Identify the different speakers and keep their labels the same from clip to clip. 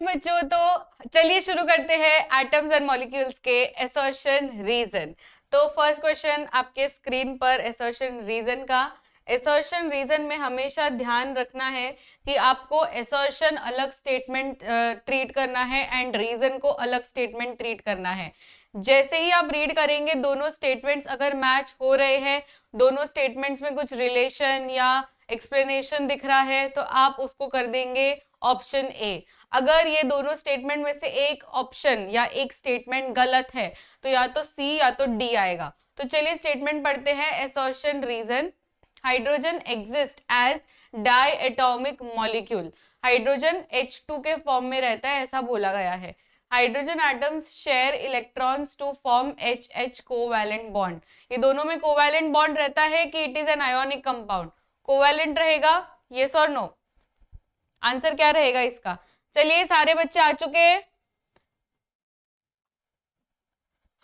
Speaker 1: बच्चों, तो चलिए शुरू करते हैं एटम्स एंड मॉलिक्यूल्स के असर्शन रीजन। तो फर्स्ट क्वेश्चन आपके स्क्रीन पर असर्शन रीजन का। असर्शन रीजन में हमेशा ध्यान रखना है कि आपको असर्शन अलग स्टेटमेंट ट्रीट करना है एंड रीजन को अलग स्टेटमेंट ट्रीट करना है। जैसे ही आप रीड करेंगे दोनों स्टेटमेंट्स अगर मैच हो रहे हैं, दोनों स्टेटमेंट्स में कुछ रिलेशन या एक्सप्लेनेशन दिख रहा है, तो आप उसको कर देंगे ऑप्शन ए। अगर ये दोनों स्टेटमेंट में से एक ऑप्शन या एक स्टेटमेंट गलत है तो या तो सी या तो डी आएगा। तो चलिए स्टेटमेंट पढ़ते हैं। Assertion reason, hydrogen exist as diatomic molecule. Hydrogen H2 के फॉर्म में रहता है ऐसा बोला गया है। Hydrogen atoms share electrons to form HH covalent bond. ये दोनों में कोवैलेंट बॉन्ड रहता है कि it is an ionic compound? Covalent रहेगा, यस और नो? आंसर क्या रहेगा इसका? चलिए सारे बच्चे आ चुके हैं।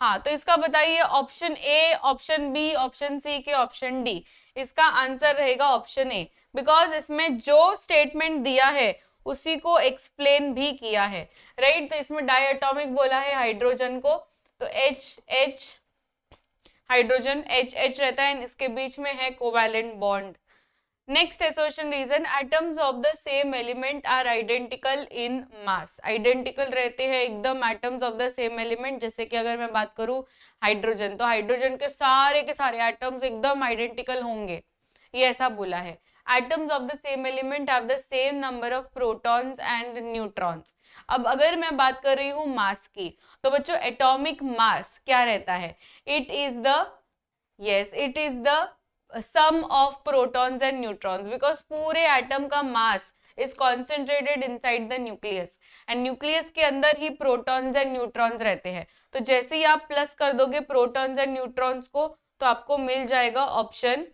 Speaker 1: हाँ, तो इसका बताइए option A, option B, option C के ऑप्शन डी। इसका आंसर रहेगा ऑप्शन ए, बिकॉज इसमें जो स्टेटमेंट दिया है उसी को एक्सप्लेन भी किया है, राइट। तो इसमें डायटोमिक बोला है हाइड्रोजन को, तो H H, hydrogen H H रहता है, इसके बीच में है covalent bond. Next association reason, atoms of the same element are identical in mass. Identical रहते हैं एकदम atoms of the same element. जैसे कि अगर मैं बात करूं हाइड्रोजन, तो हाइड्रोजन के सारे एटम्स एकदम आइडेंटिकल होंगे, ये ऐसा बोला है। Atoms of the same element have the same number of protons and neutrons. अब अगर मैं बात कर रही हूँ मास की, तो बच्चों एटॉमिक मास क्या रहता है? It is the, yes it is the sum of protons and neutrons, because पूरे एटम का मास is concentrated inside the nucleus and nucleus के अंदर ही protons and neutrons रहते हैं। तो जैसे ही आप प्लस कर दोगे protons and neutrons को, तो आपको मिल जाएगा ऑप्शन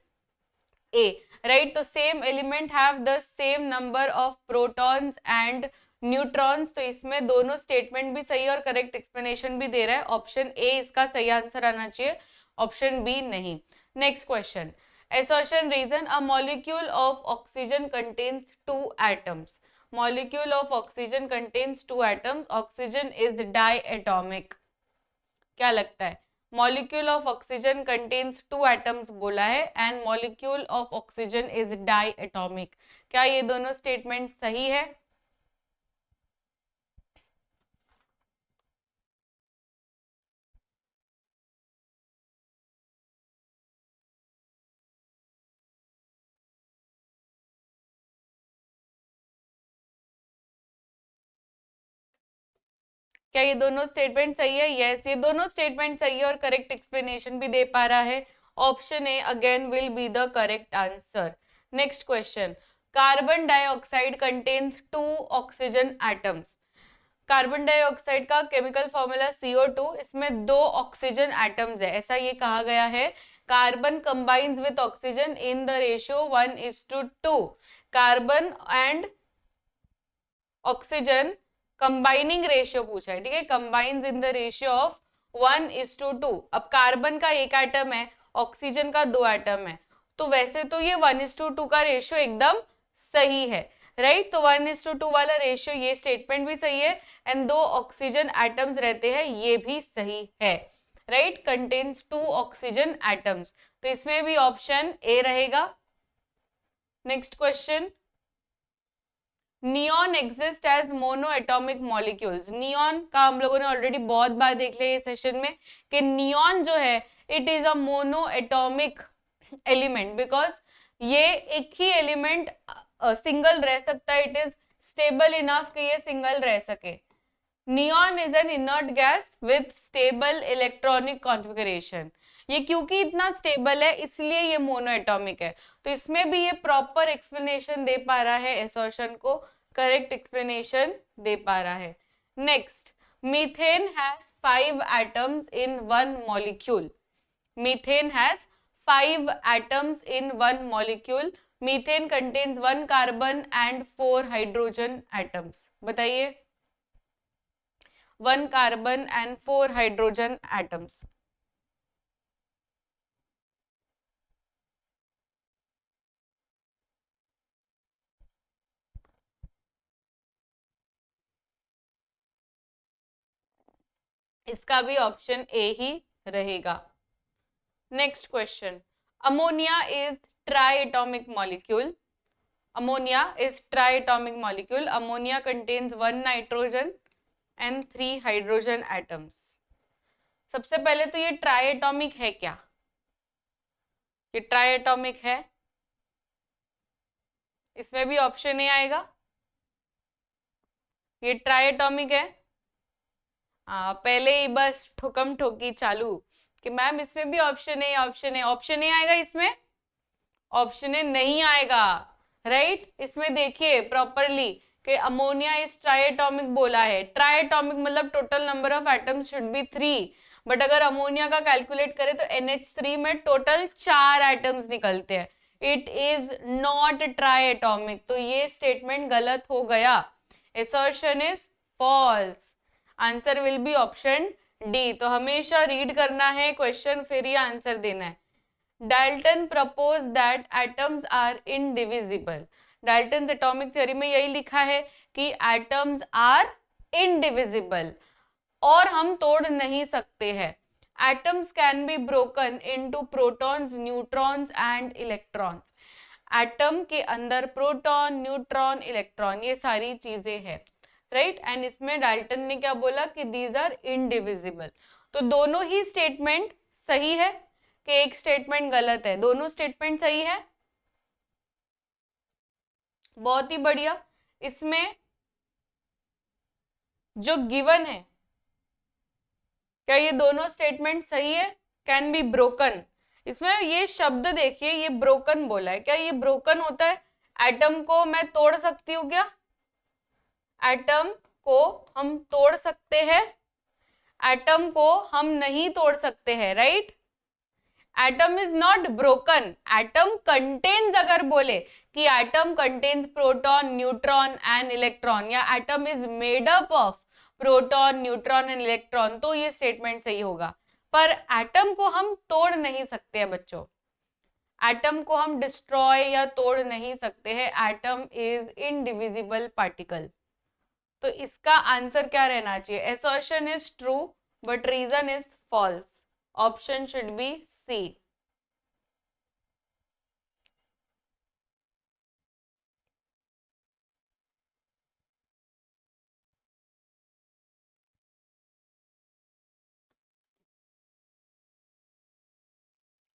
Speaker 1: ए, राइट। तो same element have the same number of protons and neutrons. तो इसमें दोनों स्टेटमेंट भी सही और करेक्ट एक्सप्लेनेशन भी दे रहा है। ऑप्शन ए इसका सही आंसर आना चाहिए, ऑप्शन बी नहीं। Next question, assertion reason, a molecule of oxygen contains two atoms. Molecule of oxygen contains two atoms. Oxygen is diatomic. क्या लगता है? Molecule of oxygen contains two atoms बोला है and molecule of oxygen is diatomic. क्या ये दोनों statement सही है? क्या ये दोनों स्टेटमेंट सही है? यस, ये दोनों स्टेटमेंट सही है और करेक्ट एक्सप्लेनेशन भी दे पा रहा है। Option A again will be the correct answer. Next question, carbon dioxide contains two oxygen atoms. Carbon dioxide का केमिकल फॉर्मूला CO2, इसमें दो ऑक्सीजन एटम्स है ऐसा ये कहा गया है। Carbon combines with oxygen in the ratio 1:2। Carbon and oxygen combining ratio पूछा है, ठीक है, combines in the ratio of 1:2। अब कार्बन का एक एटम है, ऑक्सीजन का दो एटम है, तो वैसे तो ये 1:2 का रेशियो एकदम सही है, राइट। तो 1:2 वाला रेशियो, ये स्टेटमेंट भी सही है एंड दो ऑक्सीजन एटम्स रहते हैं, ये भी सही है, right. Contains two oxygen atoms, तो इसमें भी ऑप्शन ए रहेगा। Next question, neon exist as monoatomic molecules. Neon का हम लोगों ने ऑलरेडी बहुत बार देख लिया इस सेशन में कि नियॉन जो है it is a mono atomic element, because ये एक ही एलिमेंट सिंगल रह सकता है। इट इज स्टेबल इनफ कि ये सिंगल रह सके। Neon is an inert gas with stable electronic configuration. ये क्योंकि इतना स्टेबल है इसलिए ये मोनो एटॉमिक है। तो इसमें भी ये प्रॉपर एक्सप्लेनेशन दे पा रहा है, असर्शन को करेक्ट एक्सप्लेनेशन दे पा रहा है। Next, methane has 5 atoms in one molecule. Methane has 5 atoms in one molecule. Methane contains 1 carbon and 4 hydrogen atoms. बताइए, 1 carbon and 4 hydrogen atoms. इसका भी ऑप्शन ए ही रहेगा। Next question, ammonia is triatomic molecule. Ammonia is triatomic molecule. Ammonia contains 1 nitrogen and 3 hydrogen atoms. सबसे पहले तो ये triatomic है क्या? ये ट्राइएटॉमिक है, इसमें भी ऑप्शन ए आएगा। ये ट्राइएटॉमिक है। पहले ही बस ठुकम ठोकी चालू कि मैम इसमें भी option A, option A, option A आएगा इसमें? ऑप्शन ए नहीं आएगा, राइट इसमें देखिए प्रॉपरली कि अमोनिया इज ट्राइएटॉमिक बोला है। ट्राइएटॉमिक मतलब total number of atoms should be 3, but अगर अमोनिया का कैलकुलेट करें तो NH3 में टोटल 4 एटम्स निकलते हैं। इट इज नॉट ट्राइएटॉमिक, तो ये स्टेटमेंट गलत हो गया। Assertion is false. Answer will be option D. तो हमेशा रीड करना है क्वेश्चन, फिर ही आंसर देना है। Dalton proposed that atoms are indivisible. Dalton atomic theory में यही लिखा है कि एटम्स आर इनडिविजिबल और हम तोड़ नहीं सकते हैं। Atoms can be broken into protons, neutrons and electrons. Atom के अंदर प्रोटॉन, न्यूट्रॉन, इलेक्ट्रॉन ये सारी चीजें हैं, राइट। एंड इसमें डाल्टन ने क्या बोला कि दीज आर इनडिविजिबल। तो दोनों ही स्टेटमेंट सही है कि एक स्टेटमेंट गलत है? दोनों स्टेटमेंट सही है, बहुत ही बढ़िया। इसमें जो गिवन है, क्या ये दोनों स्टेटमेंट सही है? कैन बी ब्रोकन, इसमें ये शब्द देखिए, ये ब्रोकन बोला है। क्या ये ब्रोकन होता है? एटम को मैं तोड़ सकती हूँ क्या? एटम को हम तोड़ सकते हैं? एटम को हम नहीं तोड़ सकते हैं, right. Atom is not broken. Atom contains, अगर बोले कि atom contains proton, neutron and electron, या atom is made up of proton, neutron and electron, तो ये स्टेटमेंट सही होगा। पर एटम को हम तोड़ नहीं सकते हैं बच्चों, एटम को हम डिस्ट्रॉय या तोड़ नहीं सकते हैं। Atom is indivisible particle. तो इसका आंसर क्या रहना चाहिए? Assertion is true but reason is false. Option should be C.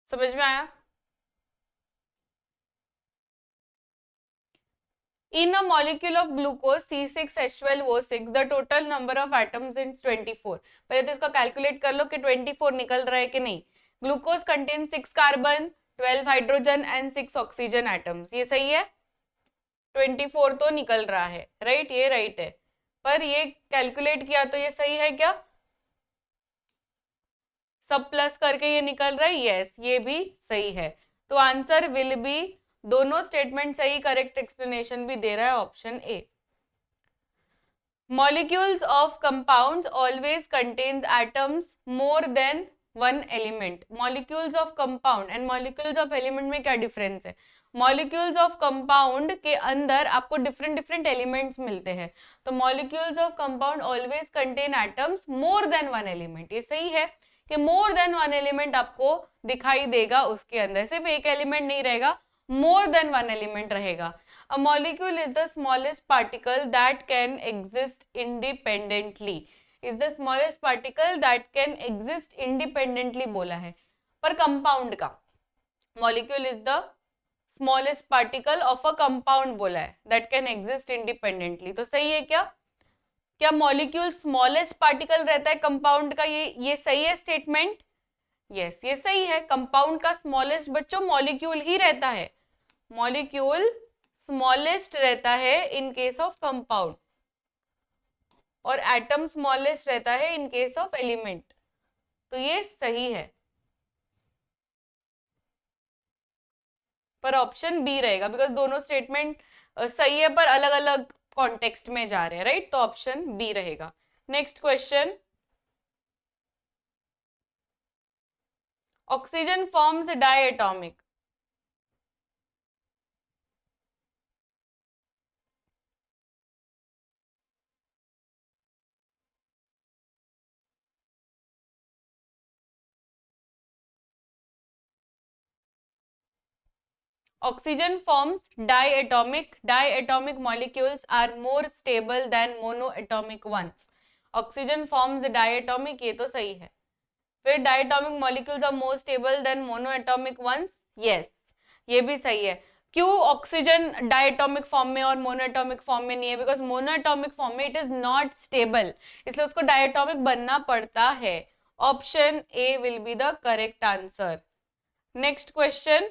Speaker 1: समझ में आया? In a molecule of glucose C6H12O6, the total number of atoms is 24. पहले तो इसको कैलकुलेट कर लो कि 24 निकल रहा है कि नहीं। Glucose contain 6 carbon, 12 hydrogen and 6 oxygen atoms. ये सही है, 24 तो निकल रहा है, राइट, ये राइट है। पर ये कैलकुलेट किया तो ये सही है क्या? सब प्लस करके ये निकल रहा है, यस ये भी सही है। तो आंसर विल बी, दोनों स्टेटमेंट सही, करेक्ट एक्सप्लेनेशन भी दे रहा है option A. Molecules of compounds always contains atoms more than one element. Molecules of compound and molecules of element में क्या डिफरेंस है? Molecules of compound के अंदर आपको डिफरेंट डिफरेंट एलिमेंट्स मिलते हैं, तो molecules of compound always contain atoms more than one element। ये सही है कि more than one element आपको दिखाई देगा उसके अंदर, सिर्फ एक एलिमेंट नहीं रहेगा, more than one element रहेगा। A molecule is the smallest particle that can exist independently. Is the smallest particle that can exist independently बोला है, पर compound का molecule is the smallest particle of a compound बोला है that can exist independently। तो सही है क्या? क्या molecule smallest particle रहता है compound का? ये सही है स्टेटमेंट? यस ये सही है। कंपाउंड का स्मॉलेस्ट बच्चों मॉलिक्यूल ही रहता है, मॉलिक्यूल स्मॉलेस्ट रहता है इन केस ऑफ कंपाउंड, और एटम स्मॉलेस्ट रहता है इन केस ऑफ एलिमेंट। तो ये सही है, पर ऑप्शन बी रहेगा बिकॉज दोनों स्टेटमेंट सही है पर अलग अलग कॉन्टेक्स्ट में जा रहे हैं, राइट। तो ऑप्शन बी रहेगा। Next question, oxygen forms diatomic. Oxygen forms diatomic. Diatomic molecules are more stable than monoatomic ones. Oxygen forms diatomic, ये तो सही है. फिर diatomic molecules are more stable than monoatomic ones. Yes, ये भी सही है. क्यों ऑक्सीजन डायटोमिक फॉर्म में और मोनोएटॉमिक फॉर्म में नहीं है? बिकॉज मोनोएटॉमिक फॉर्म में इट इज नॉट स्टेबल, इसलिए उसको डायटोमिक बनना पड़ता है. Option A will be the correct answer. Next question.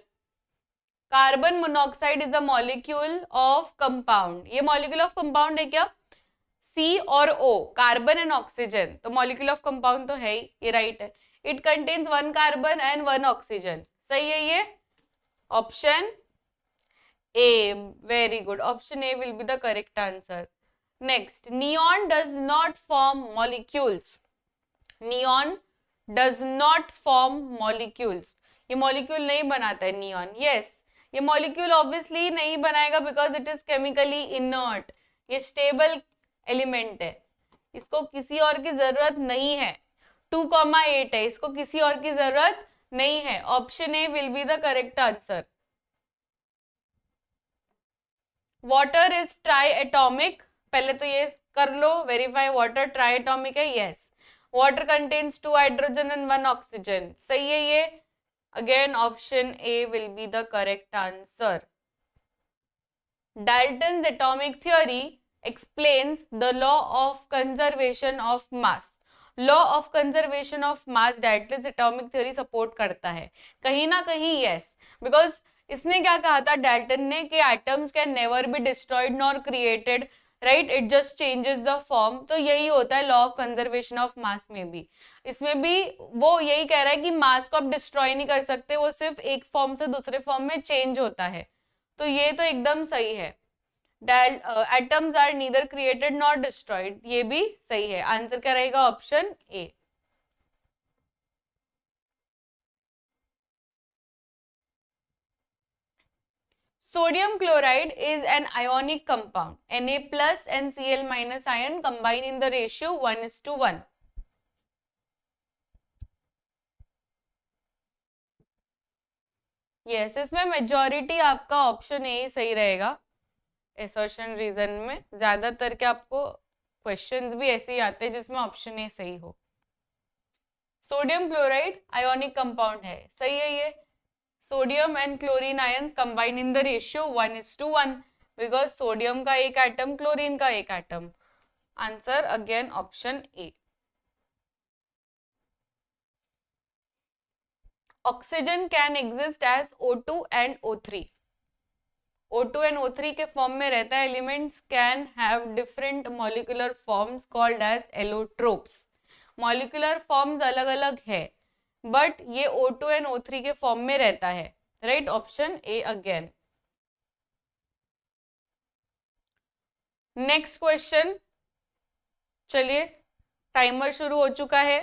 Speaker 1: Carbon monoxide is the molecule of compound. ये मॉलिक्यूल ऑफ कंपाउंड है क्या? सी और ओ, कार्बन एंड ऑक्सीजन, तो मॉलिक्यूल ऑफ कंपाउंड तो है ही, ये राइट है. It contains 1 carbon and 1 oxygen. सही है ये. Option A, very good. Option A will be the correct answer. Next, neon does not form molecules. Neon does not form molecules. ये molecule नहीं बनाता है neon. Yes, ये molecule obviously नहीं बनाएगा because it is chemically inert. ये stable element है. इसको किसी और की जरूरत नहीं है. 2,8 है, इसको किसी और की जरूरत नहीं है. Option A will be the correct answer. Water is triatomic. पहले तो ये कर लो, वेरीफाई. वाटर ट्राइएटॉमिक है. Yes. Water contains 2 hydrogen and 1 oxygen. सही है ये. Again option A will be the correct answer. Dalton's atomic theory explains the law of conservation of mass. Law of conservation of mass Dalton's atomic theory support करता है कहीं ना कहीं. Yes, because इसने क्या कहा था डाल्टन ने कि atoms can never be destroyed nor created, right, it just changes the form. तो यही होता है law of conservation of mass में भी. इसमें भी वो यही कह रहा है कि मास को आप डिस्ट्रॉय नहीं कर सकते, वो सिर्फ एक फॉर्म से दूसरे फॉर्म में चेंज होता है. तो ये तो एकदम सही है. Atoms are neither created nor destroyed, ये भी सही है. आंसर क्या रहेगा? Option A. Sodium chloride is an ionic compound. Na plus and Cl minus ion combine in the ratio 1:1. Yes, इसमें मेजॉरिटी आपका ऑप्शन ए सही रहेगा. असर्शन रीजन में ज्यादातर के आपको क्वेश्चंस भी ऐसे ही आते हैं जिसमें ऑप्शन ए सही हो. सोडियम क्लोराइड आयोनिक कंपाउंड है. सही है ये. Sodium and chlorine ions combine in the ratio 1:1 because sodium का एक एटम, क्लोरीन का एक atom. Answer again option A. Oxygen can exist as O2 and O3. O2 and O3 के form में रहता है. Elements can have different molecular forms called as allotropes. Molecular forms अलग अलग है बट ये O2 एंड O3 के form में रहता है. Right, option A again. Next question. चलिए, टाइमर शुरू हो चुका है.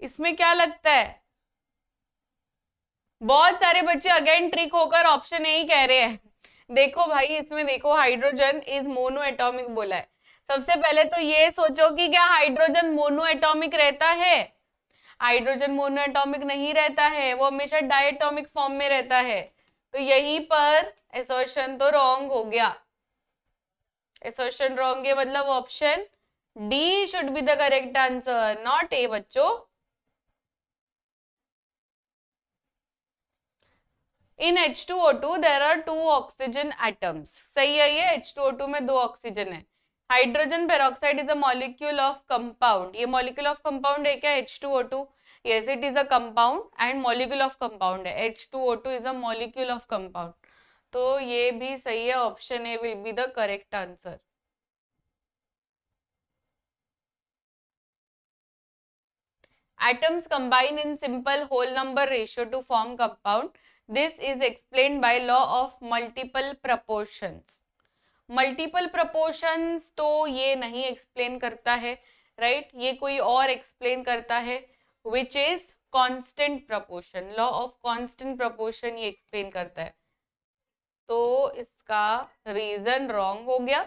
Speaker 1: इसमें क्या लगता है? बहुत सारे बच्चे अगेन ट्रिक होकर ऑप्शन ए ही कह रहे हैं. देखो भाई, इसमें देखो हाइड्रोजन इज मोनो एटॉमिक बोला है. सबसे पहले तो ये सोचो कि क्या हाइड्रोजन मोनो एटॉमिक रहता है? हाइड्रोजन मोनो एटॉमिक नहीं रहता है, वो हमेशा डायटोमिक फॉर्म में रहता है. तो यहीं पर असर्शन तो रॉन्ग हो गया. असर्शन रॉन्ग है, मतलब option D should be the correct answer, not a बच्चों. इन H2O2 there are 2 oxygen atoms. सही है ये. H2O2 में 2 ऑक्सीजन है. Hydrogen peroxide is a molecule of compound. ये मॉलिक्यूल ऑफ कंपाउंड है क्या? H2O2. yes, it is a compound and molecule of compound है. H2O2 is a molecule of compound. तो ये भी सही है. Option A will be the correct answer. Atoms combine in simple whole number ratio to form compound. This is explained by law of multiple proportions. Multiple proportions तो ये नहीं explain करता है, राइट ये कोई और एक्सप्लेन करता है, which is constant proportion. Law of constant proportion ये एक्सप्लेन करता है. तो इसका रीजन रॉन्ग हो गया,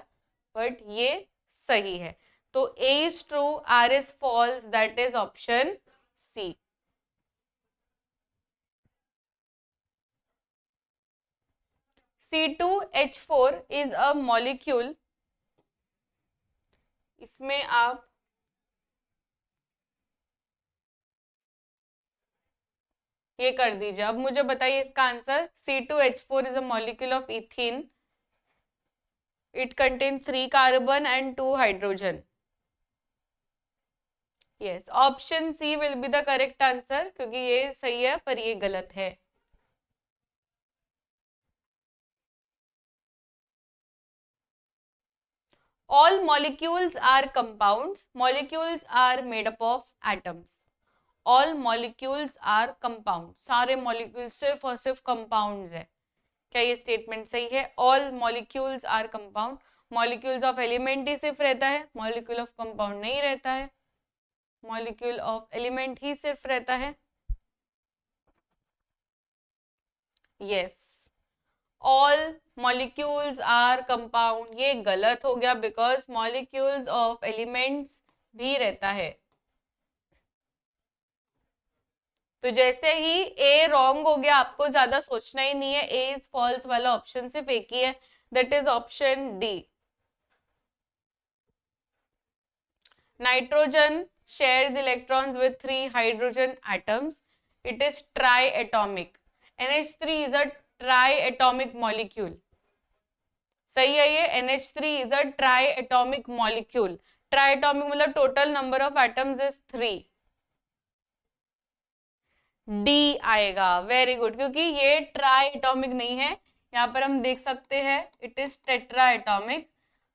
Speaker 1: बट ये सही है. तो A is true, R is false, that is option C. C2H4 is a molecule. इसमें आप ये कर दीजिए. अब मुझे बताइए इसका answer. C2H4 is a molecule of ethene. It contains 3 carbon and 2 hydrogen. Yes, option C will be the correct answer, क्योंकि ये सही है पर ये गलत है. All molecules are compounds. Molecules are made up of atoms. All molecules are compounds. सारे molecules सिर्फ और सिर्फ compounds है. क्या ये statement सही है? All molecules are compound. Molecules of element ही सिर्फ रहता है, molecule of compound नहीं रहता है. Molecule of element ही सिर्फ रहता है. Yes. All molecules are compound. ये गलत हो गया because molecules of elements भी रहता है. तो जैसे ही A रॉन्ग हो गया, आपको ज्यादा सोचना ही नहीं है. A इज फॉल्स वाला ऑप्शन सिर्फ एक ही है, that is option D. Nitrogen shares electrons with 3 hydrogen atoms. It is triatomic. NH3 is a triatomic molecule. सही है ये. NH3 is a triatomic molecule. Triatomic मतलब total number of atoms is 3. D आएगा. Very good, क्योंकि ये triatomic नहीं है. यहाँ पर हम देख सकते हैं it is tetratomic.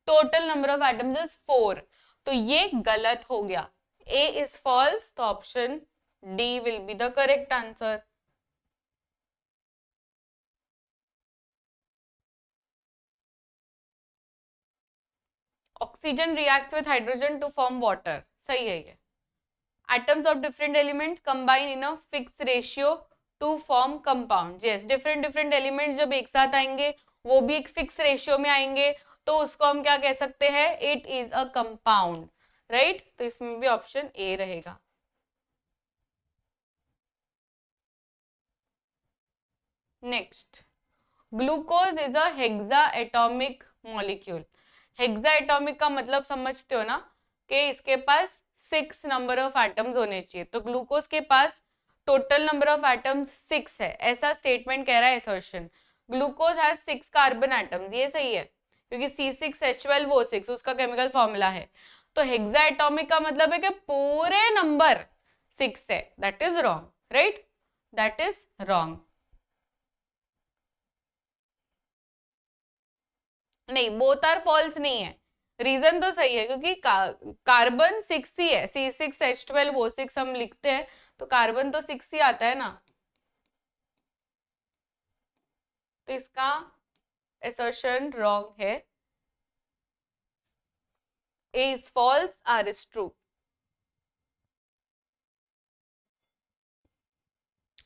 Speaker 1: Total number of atoms is 4. तो ये गलत हो गया. ए इज फॉल्स, तो option D will be the correct answer. Oxygen reacts with hydrogen to form water. सही है ये. Atoms of different elements combine in a fixed ratio to form compounds. Yes, different elements जब एक साथ आएंगे वो भी एक fixed ratio में आएंगे, तो उसको हम क्या कह सकते हैं? It is a compound, right? तो इसमें भी ऑप्शन ए रहेगा. Next, glucose is a hexaatomic molecule. Hexaatomic का मतलब समझते हो ना कि इसके पास 6 नंबर ऑफ एटम्स होने चाहिए. तो ग्लूकोज के पास टोटल नंबर ऑफ एटम्स 6 है, ऐसा स्टेटमेंट कह रहा है assertion. Glucose has 6 carbon atoms. ये सही है क्योंकि C6H12O6 उसका केमिकल फॉर्मूला है. तो हेक्साएटॉमिक का मतलब है कि पूरे नंबर 6 है. That is wrong, right? That is wrong. नहीं, बोथ आर फॉल्स नहीं है. रीजन तो सही है क्योंकि कार्बन 6 ही है. C6H12O6 हम लिखते हैं तो कार्बन तो 6 ही आता है ना. तो इसका assertion रॉन्ग है. A is false, R is true.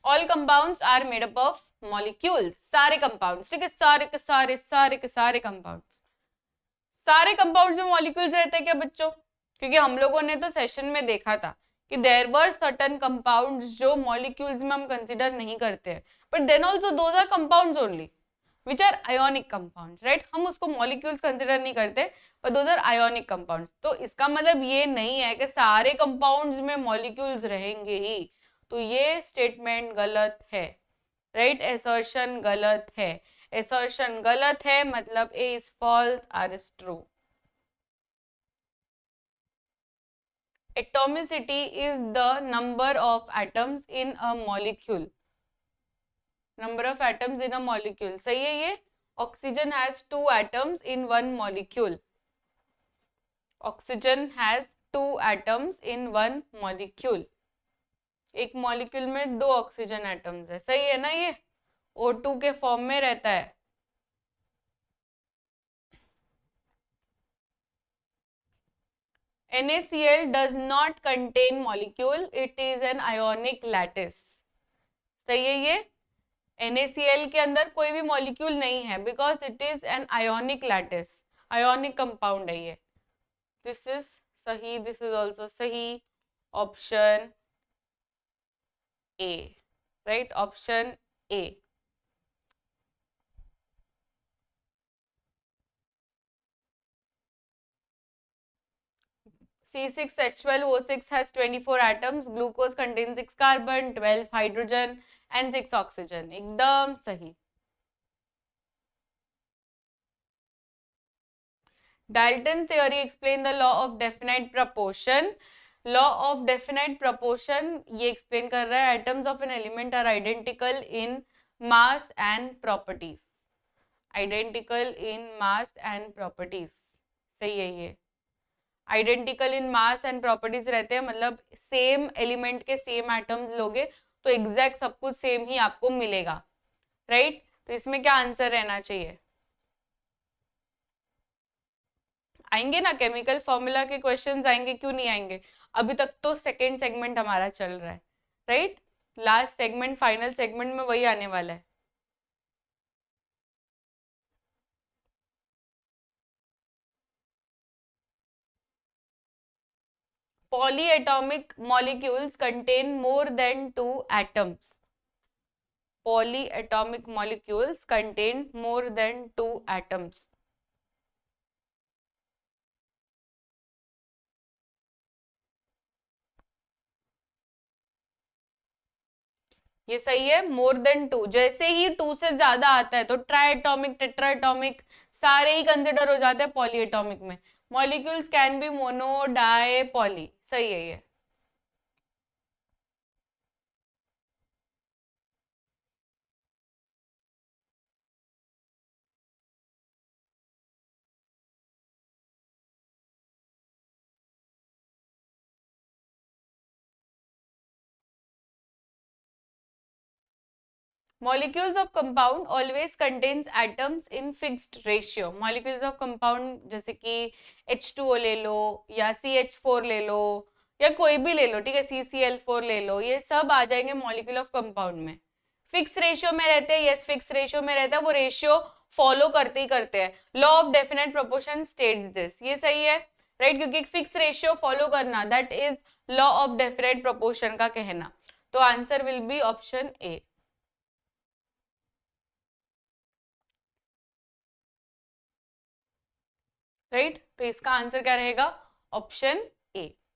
Speaker 1: All compounds are made up of molecules. सारे compounds, ठीक है, सारे के सारे compounds. सारे कंपाउंड्स में मॉलिक्यूल्स रहते हैं क्या बच्चों? क्योंकि हम लोगों ने तो सेशन में देखा था कि देयर वर सर्टेन कंपाउंड्स जो मॉलिक्यूल्स में हम कंसीडर नहीं करते हैं, but then also those are compounds only which are ionic compounds, right? हम उसको मॉलिक्यूल्स कंसीडर नहीं करते, पर दोज आर आयोनिक कंपाउंड्स. तो इसका मतलब ये नहीं है कि सारे कंपाउंड्स में मॉलिक्यूल्स रहेंगे ही. तो ये स्टेटमेंट गलत है, राइट? एसर्शन गलत है. assertion गलत है मतलब A is false, R is true. Atomicity is the number of atoms in a molecule. Number of atoms in a molecule. सही है ये. Oxygen has 2 atoms in one molecule. Oxygen has 2 atoms in one molecule. एक molecule में 2 oxygen atoms है, सही है ना, ये O2 के फॉर्म में रहता है। NaCl does not contain molecule, it is an ionic lattice। सही है ये, NaCl के अंदर कोई भी मॉलिक्यूल नहीं है because it is an ionic lattice, ionic compound है ये। दिस इज सही, दिस इज ऑल्सो सही, option A, right, option A. C6H12O6 has 24 atoms, glucose contains 6 carbon, 12 hydrogen and 6 oxygen। एकदम सही। Dalton theory explain the law of definite proportion। Law of definite proportion ये explain कर रहा है atoms of an element are identical in mass and properties। identical in mass and properties, सही है ये। Identical in mass and properties रहते हैं, मतलब सेम एलिमेंट के सेम एटम्स लोगे तो एग्जैक्ट सब कुछ सेम ही आपको मिलेगा, राइट। तो इसमें क्या आंसर रहना चाहिए? आएंगे ना, केमिकल फॉर्मूला के क्वेश्चंस आएंगे, क्यों नहीं आएंगे। अभी तक तो सेकेंड सेगमेंट हमारा चल रहा है, right. Last segment, final segment में वही आने वाला है। Polyatomic molecules contain more than 2 atoms। Polyatomic molecules contain more than 2 atoms। ये सही है, मोर देन 2। जैसे ही 2 से ज्यादा आता है तो ट्राइएटॉमिक, टेट्राएटॉमिक सारे ही कंसिडर हो जाते हैं पॉलीएटॉमिक में। Molecules can be mono, di, poly, सही है ये। Molecules of compound always contains atoms in fixed ratio। Molecules of compound जैसे कि H2O ले लो या CH4 ले लो या कोई भी ले लो, ठीक है, CCl4 ले लो, ये सब आ जाएंगे मॉलिक्यूल ऑफ कंपाउंड में। फिक्स रेशियो में रहते हैं, यस फिक्स रेशियो में रहता है, वो रेशियो फॉलो करते ही करते हैं। Law of definite proportion states this, ये सही है, राइट, क्योंकि फिक्स रेशियो फॉलो करना that is law of definite proportion का कहना। तो answer will be option A, right. तो इसका आंसर क्या रहेगा? ऑप्शन ए।